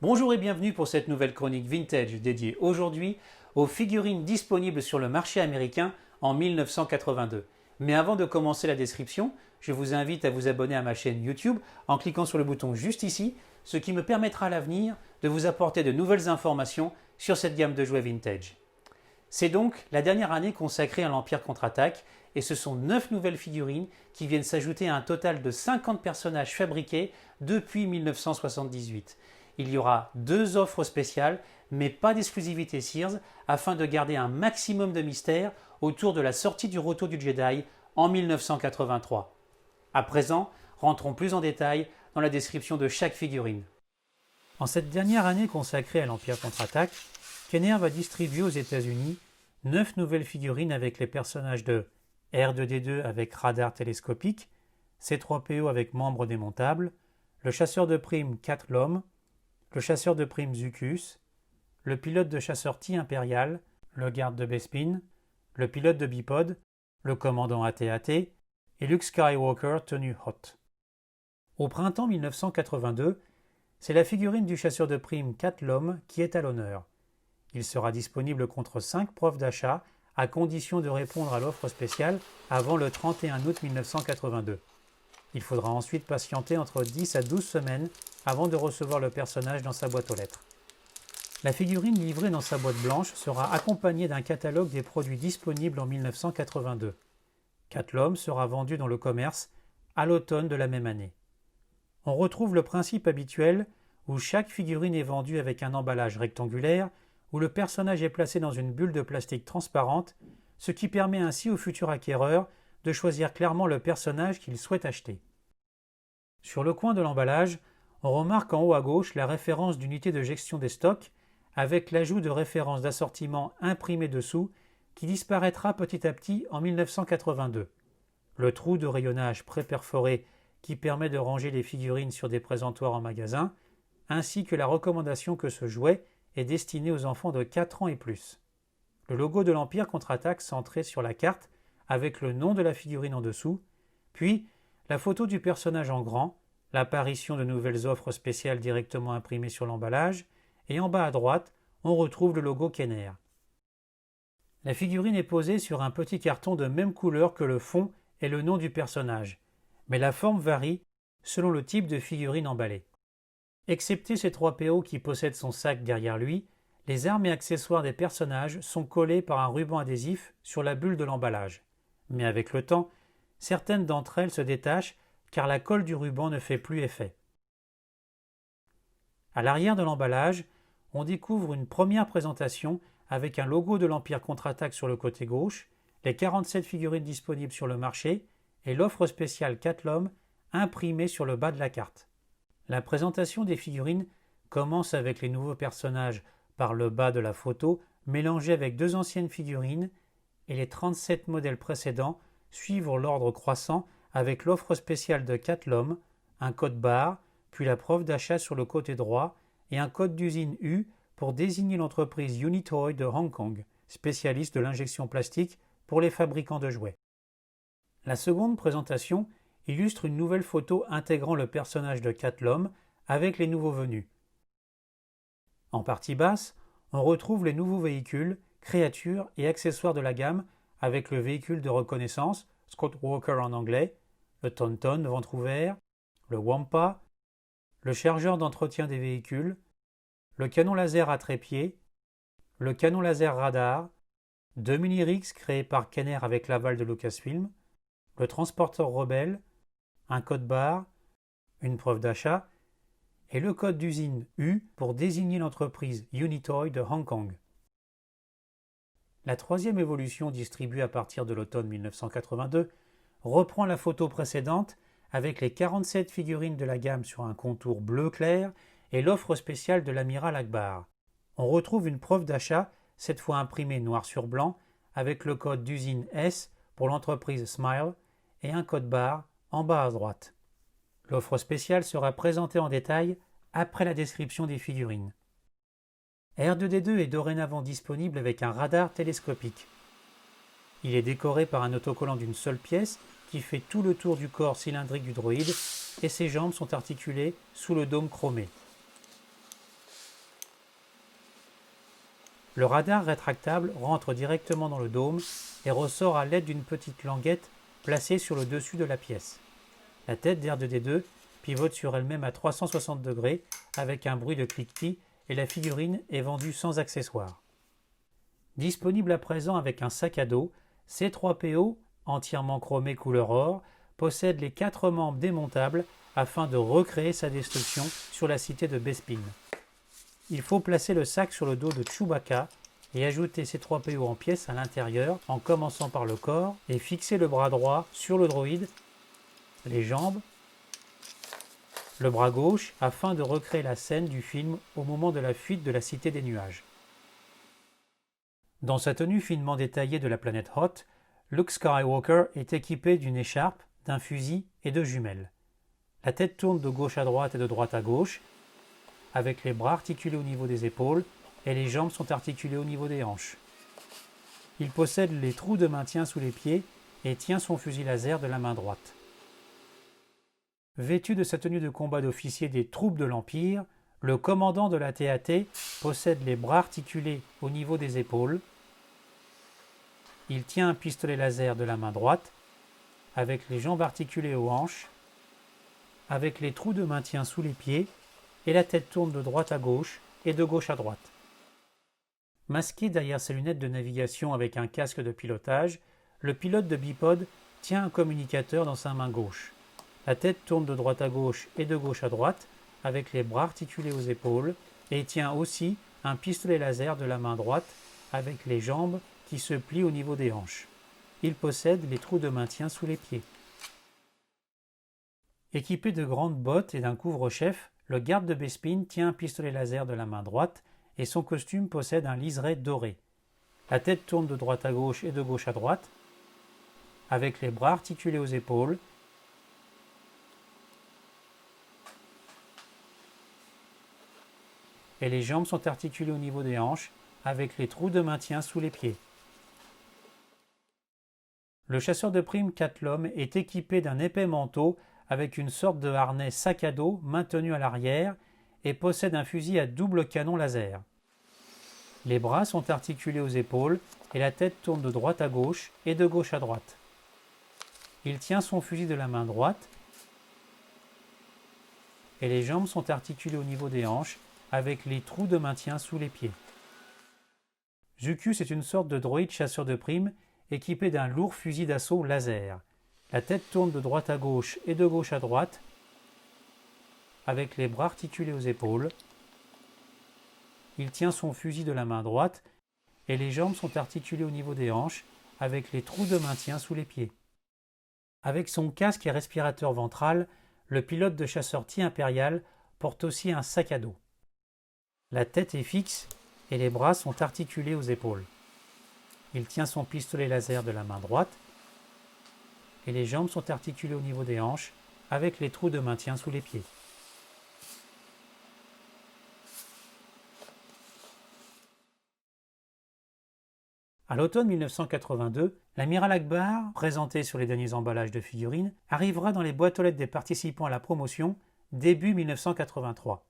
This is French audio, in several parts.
Bonjour et bienvenue pour cette nouvelle chronique vintage dédiée aujourd'hui aux figurines disponibles sur le marché américain en 1982. Mais avant de commencer la description, je vous invite à vous abonner à ma chaîne YouTube en cliquant sur le bouton juste ici, ce qui me permettra à l'avenir de vous apporter de nouvelles informations sur cette gamme de jouets vintage. C'est donc la dernière année consacrée à l'Empire contre-attaque et ce sont 9 nouvelles figurines qui viennent s'ajouter à un total de 50 personnages fabriqués depuis 1978. Il y aura 2 offres spéciales, mais pas d'exclusivité Sears, afin de garder un maximum de mystère autour de la sortie du Retour du Jedi en 1983. À présent, rentrons plus en détail dans la description de chaque figurine. En cette dernière année consacrée à l'Empire contre-attaque, Kenner va distribuer aux États-Unis 9 nouvelles figurines avec les personnages de R2-D2 avec radar télescopique, C3PO avec membres démontables, le chasseur de primes Cat Lom, le chasseur de primes Zuckuss, le pilote de chasseur T-Impérial, le garde de Bespin, le pilote de Bipod, le commandant AT-AT et Luke Skywalker tenu hot. Au printemps 1982, c'est la figurine du chasseur de primes Cat Lom qui est à l'honneur. Il sera disponible contre 5 preuves d'achat à condition de répondre à l'offre spéciale avant le 31 août 1982. Il faudra ensuite patienter entre 10 à 12 semaines avant de recevoir le personnage dans sa boîte aux lettres. La figurine livrée dans sa boîte blanche sera accompagnée d'un catalogue des produits disponibles en 1982. Cat Lom sera vendu dans le commerce à l'automne de la même année. On retrouve le principe habituel où chaque figurine est vendue avec un emballage rectangulaire où le personnage est placé dans une bulle de plastique transparente, ce qui permet ainsi au futur acquéreur de choisir clairement le personnage qu'il souhaite acheter. Sur le coin de l'emballage, on remarque en haut à gauche la référence d'unité de gestion des stocks avec l'ajout de références d'assortiment imprimées dessous qui disparaîtra petit à petit en 1982. Le trou de rayonnage pré-perforé qui permet de ranger les figurines sur des présentoirs en magasin, ainsi que la recommandation que ce jouet est destiné aux enfants de 4 ans et plus. Le logo de l'Empire contre-attaque centré sur la carte avec le nom de la figurine en dessous, puis la photo du personnage en grand, l'apparition de nouvelles offres spéciales directement imprimées sur l'emballage, et en bas à droite, on retrouve le logo Kenner. La figurine est posée sur un petit carton de même couleur que le fond et le nom du personnage, mais la forme varie selon le type de figurine emballée. Excepté C3PO qui possède son sac derrière lui, les armes et accessoires des personnages sont collés par un ruban adhésif sur la bulle de l'emballage. Mais avec le temps, certaines d'entre elles se détachent car la colle du ruban ne fait plus effet. À l'arrière de l'emballage, on découvre une première présentation avec un logo de l'Empire contre-attaque sur le côté gauche, les 47 figurines disponibles sur le marché et l'offre spéciale Cat Lom imprimée sur le bas de la carte. La présentation des figurines commence avec les nouveaux personnages par le bas de la photo mélangés avec 2 anciennes figurines et les 37 modèles précédents suivent l'ordre croissant avec l'offre spéciale de Cat Lom, un code barre, puis la preuve d'achat sur le côté droit et un code d'usine U pour désigner l'entreprise Unitoy de Hong Kong, spécialiste de l'injection plastique pour les fabricants de jouets. La seconde présentation illustre une nouvelle photo intégrant le personnage de Cat Lom avec les nouveaux venus. En partie basse, on retrouve les nouveaux véhicules, créatures et accessoires de la gamme avec le véhicule de reconnaissance, Scott Walker en anglais, le Tauntaun ventre ouvert, le Wampa, le chargeur d'entretien des véhicules, le canon laser à trépied, le canon laser radar, 2 mini-rigs créés par Kenner avec l'aval de Lucasfilm, le transporteur rebelle, un code barre, une preuve d'achat et le code d'usine U pour désigner l'entreprise Unitoy de Hong Kong. La troisième évolution distribuée à partir de l'automne 1982 reprend la photo précédente avec les 47 figurines de la gamme sur un contour bleu clair et l'offre spéciale de l'amiral Akbar. On retrouve une preuve d'achat, cette fois imprimée noir sur blanc, avec le code d'usine S pour l'entreprise Smile et un code barre en bas à droite. L'offre spéciale sera présentée en détail après la description des figurines. R2-D2 est dorénavant disponible avec un radar télescopique. Il est décoré par un autocollant d'une seule pièce qui fait tout le tour du corps cylindrique du droïde et ses jambes sont articulées sous le dôme chromé. Le radar rétractable rentre directement dans le dôme et ressort à l'aide d'une petite languette placée sur le dessus de la pièce. La tête d'R2D2 pivote sur elle-même à 360 degrés avec un bruit de cliquetis et la figurine est vendue sans accessoires. Disponible à présent avec un sac à dos, C3PO, entièrement chromé couleur or, possède les 4 membres démontables afin de recréer sa destruction sur la cité de Bespin. Il faut placer le sac sur le dos de Chewbacca et ajouter C3PO en pièces à l'intérieur en commençant par le corps et fixer le bras droit sur le droïde, les jambes, le bras gauche afin de recréer la scène du film au moment de la fuite de la Cité des Nuages. Dans sa tenue finement détaillée de la planète Hoth, Luke Skywalker est équipé d'une écharpe, d'un fusil et de jumelles. La tête tourne de gauche à droite et de droite à gauche, avec les bras articulés au niveau des épaules et les jambes sont articulées au niveau des hanches. Il possède les trous de maintien sous les pieds et tient son fusil laser de la main droite. Vêtu de sa tenue de combat d'officier des troupes de l'Empire, le commandant de la TAT possède les bras articulés au niveau des épaules. Il tient un pistolet laser de la main droite, avec les jambes articulées aux hanches, avec les trous de maintien sous les pieds, et la tête tourne de droite à gauche et de gauche à droite. Masqué derrière ses lunettes de navigation avec un casque de pilotage, le pilote de bipode tient un communicateur dans sa main gauche. La tête tourne de droite à gauche et de gauche à droite, avec les bras articulés aux épaules, et tient aussi un pistolet laser de la main droite, avec les jambes qui se plient au niveau des hanches. Il possède les trous de maintien sous les pieds. Équipé de grandes bottes et d'un couvre-chef, le garde de Bespin tient un pistolet laser de la main droite et son costume possède un liseré doré. La tête tourne de droite à gauche et de gauche à droite, avec les bras articulés aux épaules, et les jambes sont articulées au niveau des hanches, avec les trous de maintien sous les pieds. Le chasseur de primes Catlom est équipé d'un épais manteau avec une sorte de harnais sac à dos maintenu à l'arrière et possède un fusil à double canon laser. Les bras sont articulés aux épaules et la tête tourne de droite à gauche et de gauche à droite. Il tient son fusil de la main droite et les jambes sont articulées au niveau des hanches avec les trous de maintien sous les pieds. Zucus est une sorte de droïde chasseur de primes équipé d'un lourd fusil d'assaut laser. La tête tourne de droite à gauche et de gauche à droite, avec les bras articulés aux épaules. Il tient son fusil de la main droite et les jambes sont articulées au niveau des hanches, avec les trous de maintien sous les pieds. Avec son casque et respirateur ventral, le pilote de chasseur T-Impérial porte aussi un sac à dos. La tête est fixe et les bras sont articulés aux épaules. Il tient son pistolet laser de la main droite et les jambes sont articulées au niveau des hanches avec les trous de maintien sous les pieds. À l'automne 1982, l'amiral Akbar, présenté sur les derniers emballages de figurines, arrivera dans les boîtes aux lettres des participants à la promotion début 1983.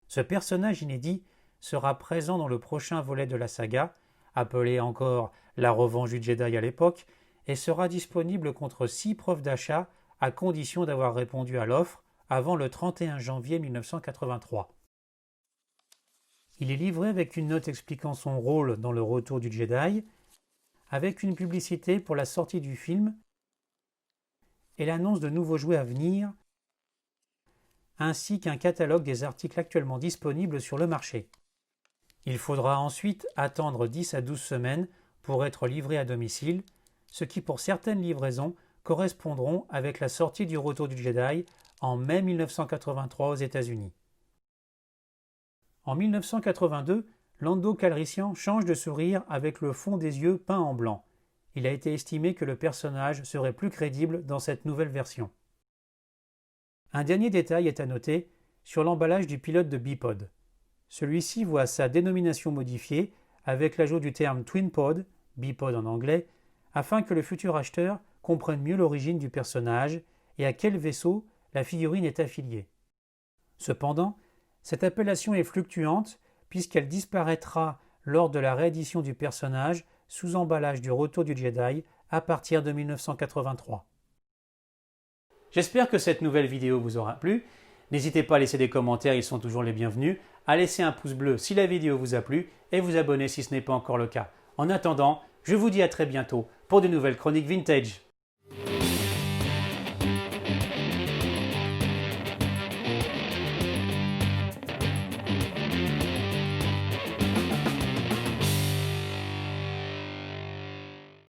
Ce personnage inédit sera présent dans le prochain volet de la saga, appelé encore La Revanche du Jedi à l'époque, et sera disponible contre 6 preuves d'achat à condition d'avoir répondu à l'offre avant le 31 janvier 1983. Il est livré avec une note expliquant son rôle dans le retour du Jedi, avec une publicité pour la sortie du film et l'annonce de nouveaux jouets à venir, ainsi qu'un catalogue des articles actuellement disponibles sur le marché. Il faudra ensuite attendre 10 à 12 semaines pour être livré à domicile, ce qui pour certaines livraisons correspondront avec la sortie du Retour du Jedi en mai 1983 aux États-Unis. En 1982, Lando Calrissian change de sourire avec le fond des yeux peint en blanc. Il a été estimé que le personnage serait plus crédible dans cette nouvelle version. Un dernier détail est à noter sur l'emballage du pilote de bipode. Celui-ci voit sa dénomination modifiée avec l'ajout du terme Twin Pod, bipode en anglais, afin que le futur acheteur comprenne mieux l'origine du personnage et à quel vaisseau la figurine est affiliée. Cependant, cette appellation est fluctuante puisqu'elle disparaîtra lors de la réédition du personnage sous emballage du Retour du Jedi à partir de 1983. J'espère que cette nouvelle vidéo vous aura plu. N'hésitez pas à laisser des commentaires, ils sont toujours les bienvenus, à laisser un pouce bleu si la vidéo vous a plu et vous abonner si ce n'est pas encore le cas. En attendant, je vous dis à très bientôt pour de nouvelles chroniques vintage.